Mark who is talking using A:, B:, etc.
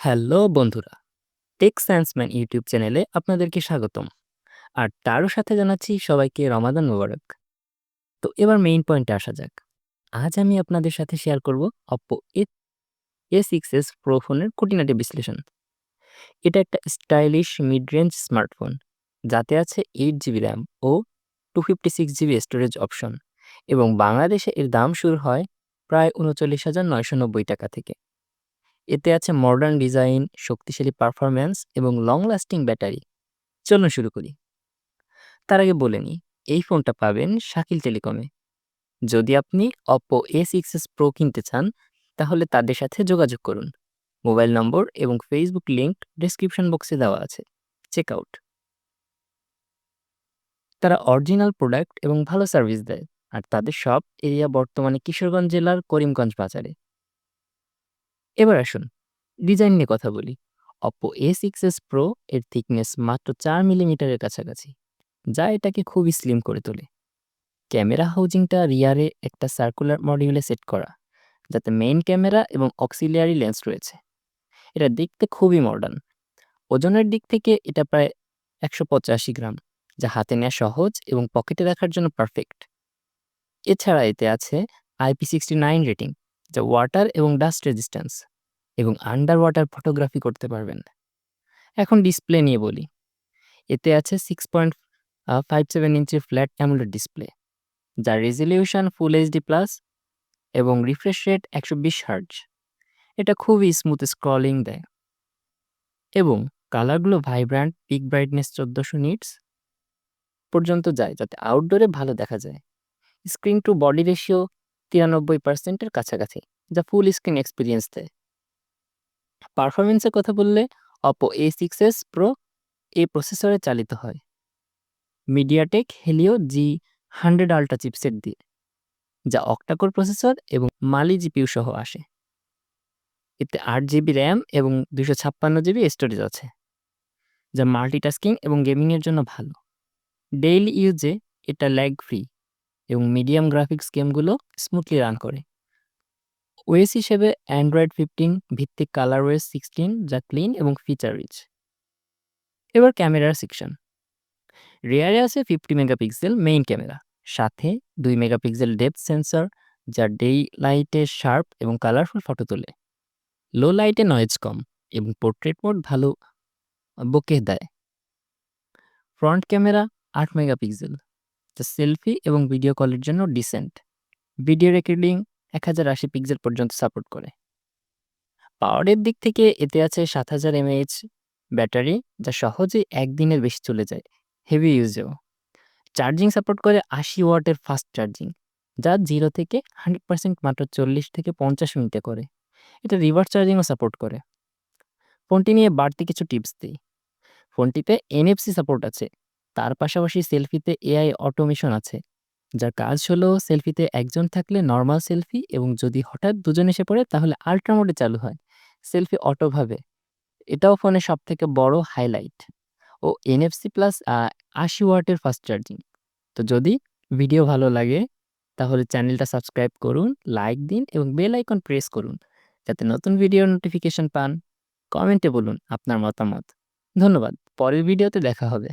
A: Hello বন্ধুরা, take সায়েন্সম্যান YouTube চ্যানেলে আপনাদেরকে স্বাগতম। আর তারও সাথে জানাচ্ছি সবাইকে রমাদান মোবারক। তো এবার মেইন পয়েন্টে আসা যাক। আজ আমি আপনাদের সাথে শেয়ার করব Oppo A6s Pro ফোনের খুঁটিনাটি বিশ্লেষণ। এটা একটা স্টাইলিশ মিড রেঞ্জ স্মার্টফোন, যাতে আছে 8 জিবি র্যাম ও 256 জিবি স্টোরেজ অপশন, এবং বাংলাদেশে এর দাম শুরু হয় প্রায় ৩৯,৯৯০ টাকা থেকে। এতে আছে মডার্ন ডিজাইন, শক্তিশালী পারফরম্যান্স এবং লং লাস্টিং ব্যাটারি। চলুন শুরু করি। তার আগে বলে নিই, এই ফোনটা পাবেন শাকিল টেলিকমে। যদি আপনি Oppo A6s Pro কিনতে চান, তাহলে তাদের সাথে যোগাযোগ করুন। মোবাইল নম্বর এবং ফেসবুক লিংক ডেসক্রিপশন বক্সে দেওয়া আছে, চেক আউট। তারা অরিজিনাল প্রোডাক্ট এবং ভালো সার্ভিস দেয়, আর তাদের সব এরিয়া বর্তমানে কিশোরগঞ্জ জেলার করিমগঞ্জ বাজারে। এবার আসুন ডিজাইন নিয়ে কথা বলি। Oppo A6s Pro এর থিকনেস মাত্র 4 মিলিমিটারের কাছাকাছি, যা এটাকে খুবই স্লিম করে তোলে। ক্যামেরা হাউজিংটা রিয়ারে একটা সার্কুলার মডিউলে সেট করা, যাতে মেইন ক্যামেরা এবং অক্সিলিয়ারি লেন্স রয়েছে। এটা দেখতে খুবই মডার্ন। ওজনের দিক থেকে এটা প্রায় 185 গ্রাম, যা হাতে নেওয়া সহজ এবং পকেটে রাখার জন্য পারফেক্ট। এছাড়া এতে আছে IP69 রেটিং, যা ওয়াটার এবং ডাস্ট রেজিস্ট্যান্স এবং আন্ডার ওয়াটার ফটোগ্রাফি করতে পারবেন। এখন ডিসপ্লে নিয়ে বলি। এতে আছে 6.57 ইঞ্চির ফ্ল্যাট অ্যামোলেড ডিসপ্লে, যার রেজলিউশন ফুল এইচডি প্লাস এবং রিফ্রেশ রেট 120 হার্টজ। এটা খুবই স্মুথ স্ক্রলিং দেয়, এবং কালারগুলো ভাইব্রান্ট, পিক ব্রাইটনেস 1400 নিটস পর্যন্ত যায়, যাতে আউটডোরে ভালো দেখা যায়। স্ক্রিন টু বডি রেশিও 93% কাছাকাছি, যা ফুল স্ক্রিন এক্সপিরিয়েন্স দেয়। পারফরমেন্সের কথা বললে, Oppo A6s Pro এই প্রসেসরে চালিত হয় MediaTek Helio G100 ultra chipset দিয়ে, যা অক্টাকোর প্রসেসর এবং মালি জিপিইউ সহ আসে। এতে 8 জিবি র্যাম এবং 256 জিবি স্টোরেজ আছে, যা মাল্টিটাস্কিং এবং গেমিংয়ের জন্য ভালো। ডেইলি ইউজে এটা ল্যাগ ফ্রি এবং মিডিয়াম গ্রাফিক্স গেমগুলো স্মুথলি রান করে। ওএস হিসেবে অ্যান্ড্রয়েড 15 ভিত্তিক কালারওয়েস 16, যা ক্লিন এবং ফিচার রিচ। এবার ক্যামেরার সেকশন। রিয়ারে আছে 50 মেগাপিক্সেল মেইন ক্যামেরা, সাথে 2 মেগাপিক্সেল ডেপথ সেন্সর, যা ডে লাইটে শার্প এবং কালারফুল ফটো তোলে। লো লাইটে নয়েজ কম এবং পোর্ট্রেট মোড ভালো বোকে দেয়। ফ্রন্ট ক্যামেরা 8 মেগাপিক্সেল, যা সেলফি এবং ভিডিও কলের জন্য ডিসেন্ট। ভিডিও রেকর্ডিং 1080 পিক্সেল পর্যন্ত সাপোর্ট করে। পাওয়ারের দিক থেকে এতে আছে 7000 mAh ব্যাটারি, যা সহজেই একদিনের বেশি চলে যায় হেভি ইউজেও। চার্জিং সাপোর্ট করে 80 ওয়াটের ফাস্ট চার্জিং, যা 0 থেকে 100% মাত্র 40 থেকে 50 মিনিটে করে। এটা রিভার্স চার্জিংও সাপোর্ট করে। ফোনটি নিয়ে বাড়তি কিছু টিপস দিই। ফোনটিতে NFC সাপোর্ট আছে। তার পাশাপাশি সেলফিতে AI অটোমেশন আছে, যার কাজ হলো সেলফিতে একজন থাকলে নরমাল সেলফি, এবং যদি হঠাৎ দুজন এসে পড়ে তাহলে আল্ট্রা মোডে চালু হয় সেলফি অটোভাবে। এটাও ফোনের সবথেকে বড় হাইলাইট। ও NFC প্লাস 80 ওয়াটের ফাস্ট চার্জিং। তো যদি ভিডিও ভালো লাগে, তাহলে চ্যানেলটা সাবস্ক্রাইব করুন, লাইক দিন এবং বেল আইকন প্রেস করুন, যাতে নতুন ভিডিওর নোটিফিকেশন পান। কমেন্টে বলুন আপনার মতামত। ধন্যবাদ। পরের ভিডিওতে দেখা হবে।